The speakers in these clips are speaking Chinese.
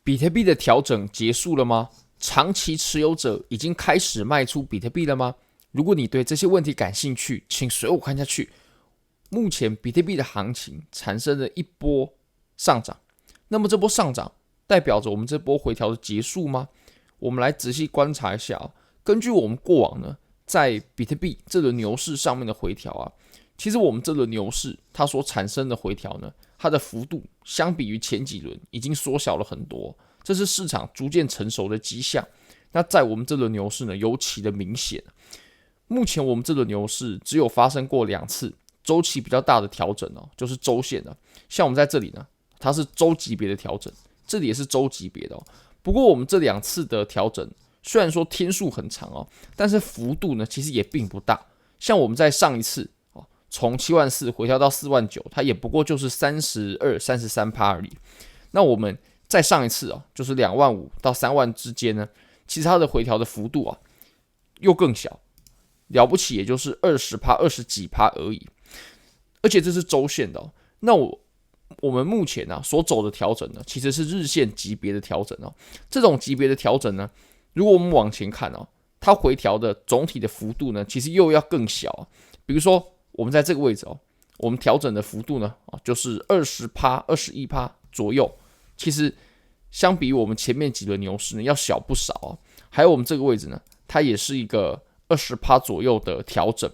比特币的调整结束了吗？长期持有者已经开始卖出比特币了吗？如果你对这些问题感兴趣，请随我看下去。目前比特币的行情产生了一波上涨，那么这波上涨代表着我们这波回调的结束吗？我们来仔细观察一下啊。根据我们过往呢，在比特币这轮牛市上面的回调啊，其实我们这轮牛市它所产生的回调呢，它的幅度相比于前几轮已经缩小了很多，这是市场逐渐成熟的迹象。那在我们这轮牛市呢，尤其的明显。目前我们这轮牛市只有发生过2次周期比较大的调整哦，就是周线的。像我们在这里呢，它是周级别的调整，这里也是周级别的哦。不过我们这2次的调整，虽然说天数很长哦，但是幅度呢其实也并不大。像我们在上一次哦，从74000回调到49000，它也不过就是32%、33%而已。那我们再上一次啊，就是25000到3万之间呢，其实它的回调的幅度啊又更小，了不起也就是20%、20几%而已。而且这是周线的哦。那我们目前啊所走的调整呢，其实是日线级别的调整哦。这种级别的调整呢，如果我们往前看哦，它回调的总体的幅度呢，其实又要更小啊。比如说我们在这个位置哦，我们调整的幅度呢，就是20%、21%左右。其实相比于我们前面几轮牛市呢，要小不少啊。还有我们这个位置呢，它也是一个20%左右的调整。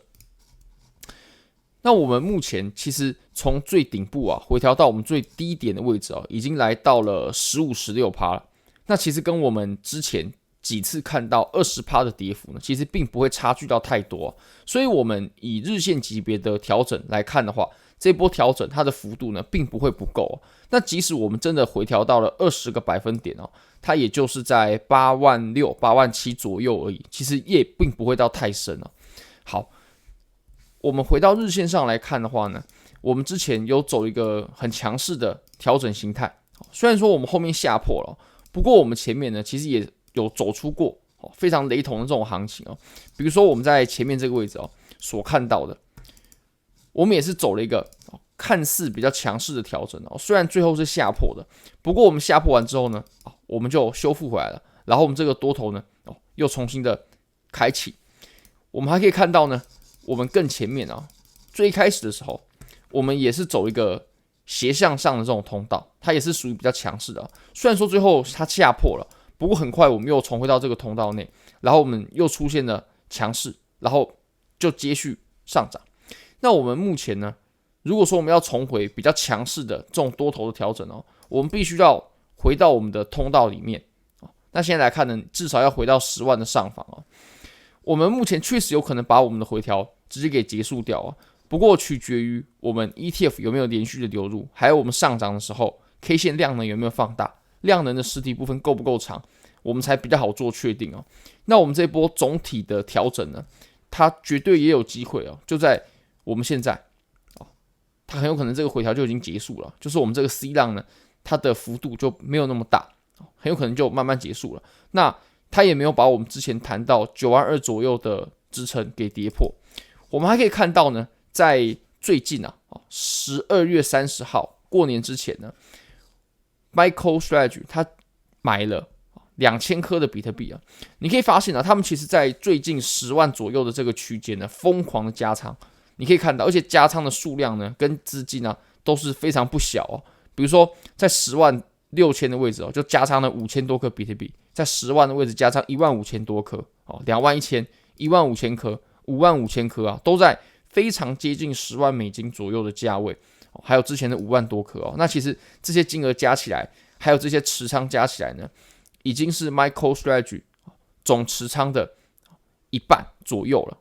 那我们目前其实从最顶部啊回调到我们最低点的位置啊，已经来到了15%、16%了。那其实跟我们之前几次看到20%的跌幅呢，其实并不会差距到太多。所以我们以日线级别的调整来看的话，这波调整它的幅度呢，并不会不够。那即使我们真的回调到了20个百分点哦，它也就是在86000、87000左右而已，其实也并不会到太深了。好，我们回到日线上来看的话呢，我们之前有走一个很强势的调整形态，虽然说我们后面下破了，不过我们前面呢其实也有走出过非常雷同的这种行情哦。比如说我们在前面这个位置哦所看到的，我们也是走了一个看似比较强势的调整哦，虽然最后是下破的，不过我们下破完之后呢，我们就修复回来了，然后我们这个多头呢又重新的开启。我们还可以看到呢，我们更前面啊，最开始的时候，我们也是走一个斜向上的这种通道，它也是属于比较强势的啊。虽然说最后它下破了，不过很快我们又重回到这个通道内，然后我们又出现了强势，然后就接续上涨。那我们目前呢，如果说我们要重回比较强势的这种多头的调整哦，我们必须要回到我们的通道里面。那现在来看呢，至少要回到10万的上方哦。我们目前确实有可能把我们的回调直接给结束掉啊，不过取决于我们 ETF 有没有连续的流入，还有我们上涨的时候 K 线量能有没有放大，量能的实体部分够不够长，我们才比较好做确定哦。那我们这波总体的调整呢，它绝对也有机会哦，就在我们现在它很有可能这个回调就已经结束了，就是我们这个 C 浪呢，它的幅度就没有那么大，很有可能就慢慢结束了。那它也没有把我们之前谈到92000左右的支撑给跌破。我们还可以看到呢，在最近啊，12月30号过年之前呢 ，MicroStrategy 它买了2000颗的比特币啊。你可以发现啊，他们其实在最近10万左右的这个区间呢，疯狂的加仓。你可以看到，而且加仓的数量呢，跟资金啊都是非常不小哦。比如说在106000的位置哦，就加仓了5000多颗比特币。在10万的位置加上15000多颗，21000、15000颗、55000颗啊，都在非常接近10万美金左右的价位，还有之前的5万多颗哦。那其实这些金额加起来，还有这些持仓加起来呢，已经是 MicroStrategy 总持仓的一半左右了，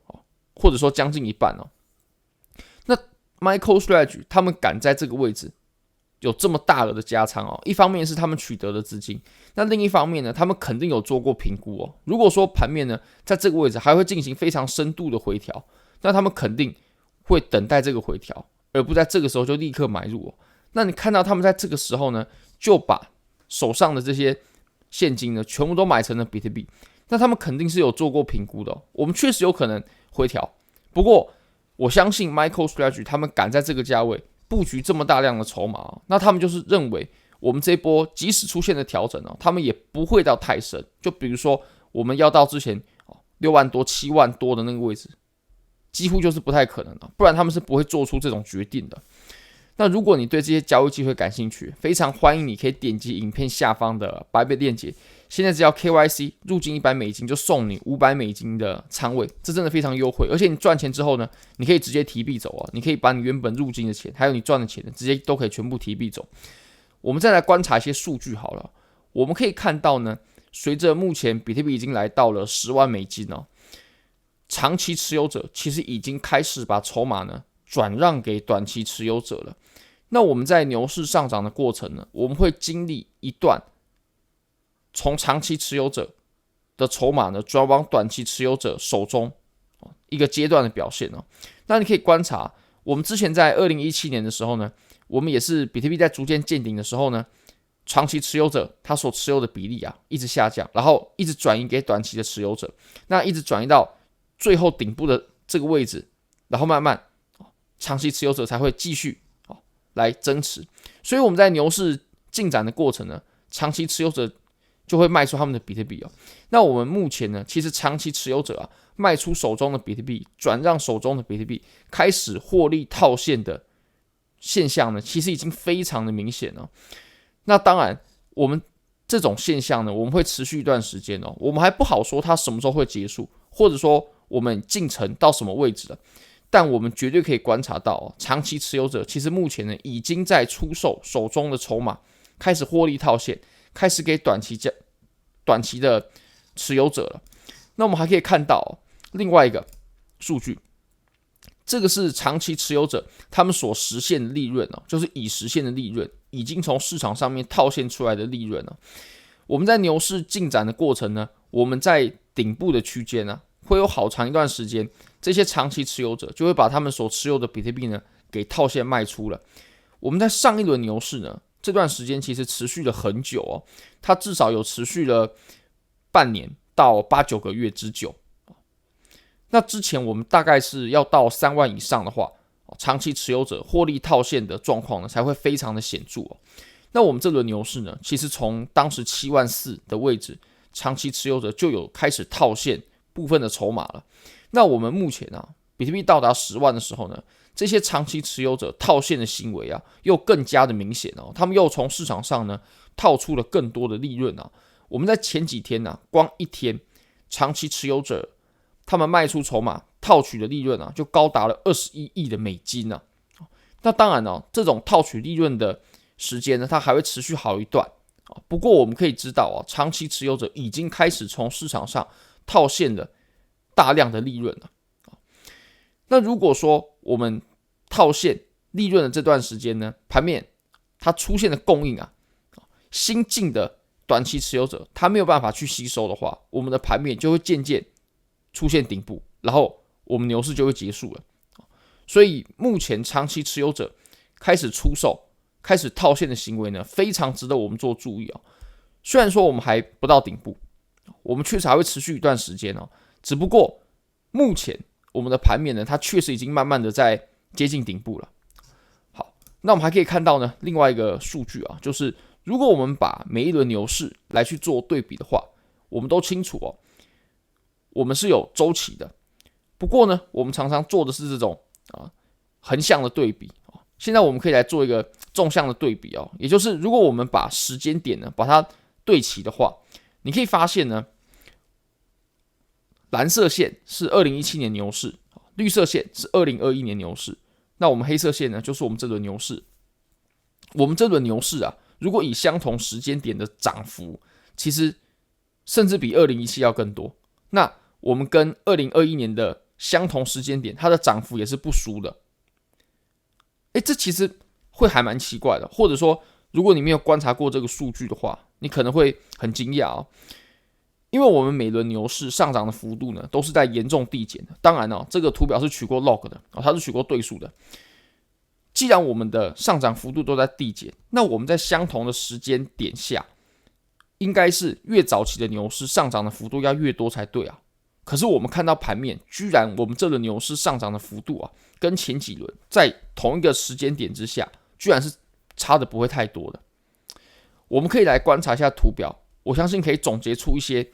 或者说将近一半哦。那 MicroStrategy 他们敢在这个位置有这么大额的加仓哦，一方面是他们取得的资金，那另一方面呢，他们肯定有做过评估哦。如果说盘面呢在这个位置还会进行非常深度的回调，那他们肯定会等待这个回调，而不在这个时候就立刻买入哦。那你看到他们在这个时候呢，就把手上的这些现金呢全部都买成了比特币，那他们肯定是有做过评估的哦。我们确实有可能回调，不过我相信 MicroStrategy 他们敢在这个价位布局这么大量的筹码，那他们就是认为我们这一波即使出现了调整他们也不会到太深。就比如说我们要到之前6万多、7万多的那个位置，几乎就是不太可能不然他们是不会做出这种决定的。那如果你对这些交易机会感兴趣，非常欢迎你可以点击影片下方的白贝链接，现在只要 KYC 入金$100就送你$500的仓位，这真的非常优惠。而且你赚钱之后呢，你可以直接提币走你可以把你原本入金的钱，还有你赚的钱直接都可以全部提币走。我们再来观察一些数据好了，我们可以看到呢，随着目前比特币已经来到了$10万长期持有者其实已经开始把筹码呢转让给短期持有者了。那我们在牛市上涨的过程呢，我们会经历一段从长期持有者的筹码呢转往短期持有者手中一个阶段的表现那你可以观察，我们之前在2017年的时候呢，我们也是比特币在逐渐见顶的时候呢，长期持有者他所持有的比例一直下降，然后一直转移给短期的持有者，那一直转移到最后顶部的这个位置，然后慢慢长期持有者才会继续来增持。所以我们在牛市进展的过程呢，长期持有者就会卖出他们的比特币那我们目前呢，其实长期持有者卖出手中的比特币，转让手中的比特币，开始获利套现的现象呢，其实已经非常的明显了。那当然，我们这种现象呢，我们会持续一段时间我们还不好说它什么时候会结束，或者说我们进程到什么位置了。但我们绝对可以观察到长期持有者其实目前呢已经在出售手中的筹码，开始获利套现，开始给短期的持有者了。那我们还可以看到另外一个数据，这个是长期持有者他们所实现的利润就是已实现的利润，已经从市场上面套现出来的利润我们在牛市进展的过程呢，我们在顶部的区间会有好长一段时间，这些长期持有者就会把他们所持有的比特币呢给套现卖出了。我们在上一轮牛市呢，这段时间其实持续了很久它至少有持续了半年到8-9个月之久。那之前我们大概是要到3万以上的话，长期持有者获利套现的状况呢才会非常的显著那我们这轮牛市呢，其实从当时7万4的位置，长期持有者就有开始套现部分的筹码了。那我们目前比特币到达10万的时候呢，这些长期持有者套现的行为又更加的明显他们又从市场上呢套出了更多的利润我们在前几天光一天长期持有者他们卖出筹码套取的利润就高达了21亿的美金那当然这种套取利润的时间呢，它还会持续好一段不过我们可以知道长期持有者已经开始从市场上套现了大量的利润了。那如果说我们套现利润的这段时间呢，盘面它出现的供应新进的短期持有者他没有办法去吸收的话，我们的盘面就会渐渐出现顶部，然后我们牛市就会结束了。所以目前长期持有者开始出售、开始套现的行为呢，非常值得我们做注意虽然说我们还不到顶部，我们确实还会持续一段时间只不过目前我们的盘面呢，它确实已经慢慢的在接近顶部了。好，那我们还可以看到呢，另外一个数据就是如果我们把每一轮牛市来去做对比的话，我们都清楚我们是有周期的。不过呢，我们常常做的是这种横向的对比现在我们可以来做一个纵向的对比也就是如果我们把时间点呢把它对齐的话，你可以发现呢，蓝色线是2017年牛市，绿色线是2021年牛市，那我们黑色线呢就是我们这轮牛市。我们这轮牛市如果以相同时间点的涨幅，其实甚至比2017要更多。那我们跟2021年的相同时间点，它的涨幅也是不输的。这其实会还蛮奇怪的，或者说，如果你没有观察过这个数据的话，你可能会很惊讶因为我们每轮牛市上涨的幅度呢，都是在严重递减的。当然这个图表是取过 log 的它是取过对数的。既然我们的上涨幅度都在递减，那我们在相同的时间点下，应该是越早期的牛市上涨的幅度要越多才对可是我们看到盘面，居然我们这轮牛市上涨的幅度跟前几轮在同一个时间点之下，居然是差的不会太多的。我们可以来观察一下图表，我相信可以总结出一些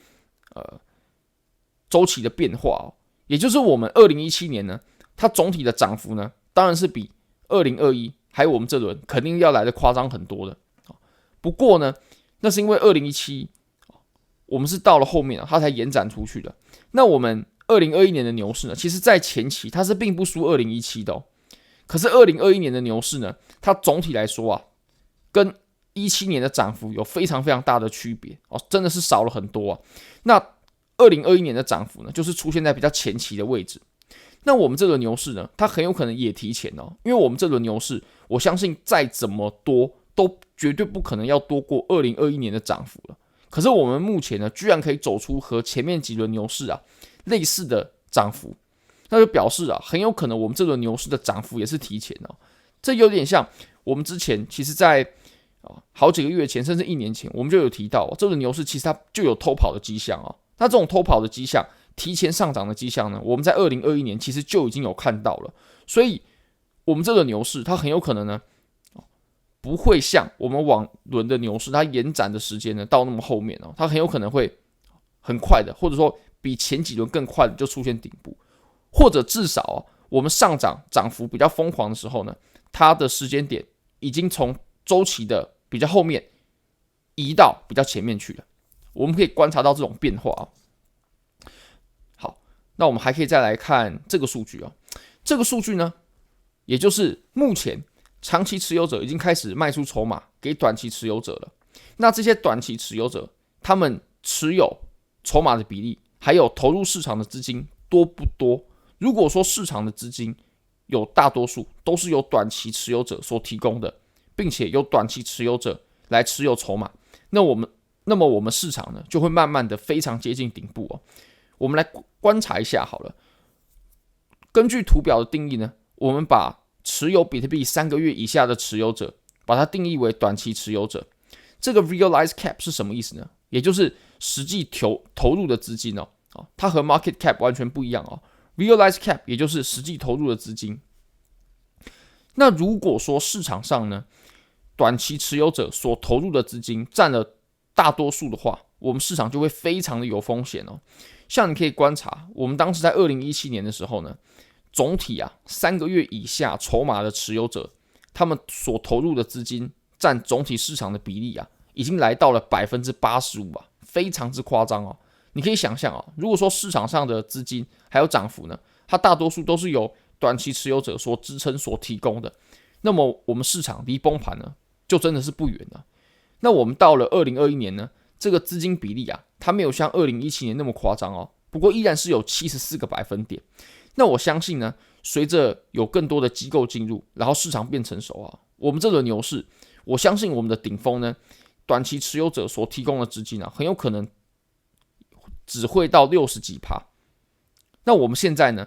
周期的变化哦。也就是我们2017年呢，它总体的涨幅呢，当然是比2021还有我们这轮肯定要来的夸张很多的。不过呢，那是因为2017我们是到了后面它才延展出去的。那我们2021年的牛市呢，其实在前期它是并不输2017的哦。可是2021年的牛市呢，它总体来说跟17年的涨幅有非常非常大的区别哦，真的是少了很多啊。那2021年的涨幅呢，就是出现在比较前期的位置。那我们这轮牛市呢，它很有可能也提前哦，因为我们这轮牛市，我相信再怎么多都绝对不可能要多过2021年的涨幅了。可是我们目前呢，居然可以走出和前面几轮牛市类似的涨幅，那就表示很有可能我们这轮牛市的涨幅也是提前哦。这有点像我们之前其实在好几个月前，甚至1年前，我们就有提到这轮牛市其实它就有偷跑的迹象哦。那这种偷跑的迹象，提前上涨的迹象呢，我们在2021年其实就已经有看到了。所以，我们这个牛市它很有可能呢，不会像我们往轮的牛市，它延展的时间呢到那么后面它很有可能会很快的，或者说比前几轮更快的就出现顶部，或者至少我们上涨幅比较疯狂的时候呢，它的时间点已经从周期的比较后面移到比较前面去了。我们可以观察到这种变化好，那我们还可以再来看这个数据这个数据呢，也就是目前长期持有者已经开始卖出筹码给短期持有者了。那这些短期持有者，他们持有筹码的比例，还有投入市场的资金多不多？如果说市场的资金有大多数都是由短期持有者所提供的，并且由短期持有者来持有筹码，那么我们市场呢就会慢慢的非常接近顶部我们来观察一下好了。根据图表的定义呢，我们把持有比特币3个月以下的持有者，把它定义为短期持有者。这个 realized cap 是什么意思呢？也就是实际投入的资金它和 market cap 完全不一样realized cap 也就是实际投入的资金。那如果说市场上呢，短期持有者所投入的资金占了大多数的话，我们市场就会非常的有风险像你可以观察，我们当时在2017年的时候呢，总体3个月以下筹码的持有者，他们所投入的资金占总体市场的比例已经来到了 85% 非常之夸张你可以想象如果说市场上的资金还有涨幅呢，它大多数都是由短期持有者所支撑所提供的，那么我们市场离崩盘呢，就真的是不远了。那我们到了2021年呢，这个资金比例它没有像2017年那么夸张不过依然是有74个百分点。那我相信呢，随着有更多的机构进入，然后市场变成熟我们这轮牛市，我相信我们的顶峰呢，短期持有者所提供的资金很有可能只会到60几%。那我们现在呢，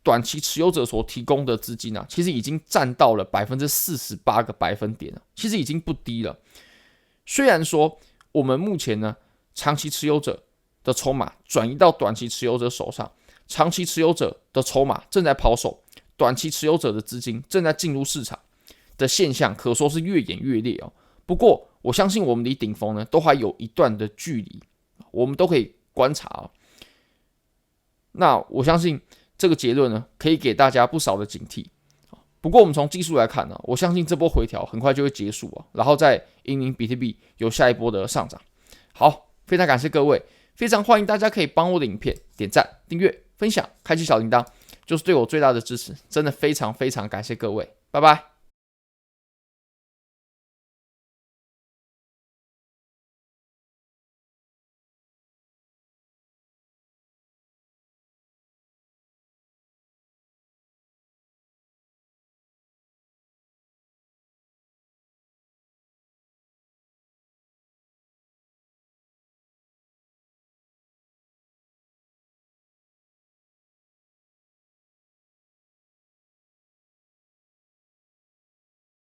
短期持有者所提供的资金其实已经占到了 48个百分点其实已经不低了。虽然说我们目前呢，长期持有者的筹码转移到短期持有者手上，长期持有者的筹码正在抛售，短期持有者的资金正在进入市场的现象，可说是越演越烈不过我相信我们离顶峰呢，都还有一段的距离，我们都可以观察那我相信这个结论呢，可以给大家不少的警惕。不过我们从技术来看呢，我相信这波回调很快就会结束然后再引领比特币有下一波的上涨。好，非常感谢各位，非常欢迎大家可以帮我的影片点赞、订阅、分享、开启小铃铛，就是对我最大的支持。真的非常非常感谢各位，拜拜。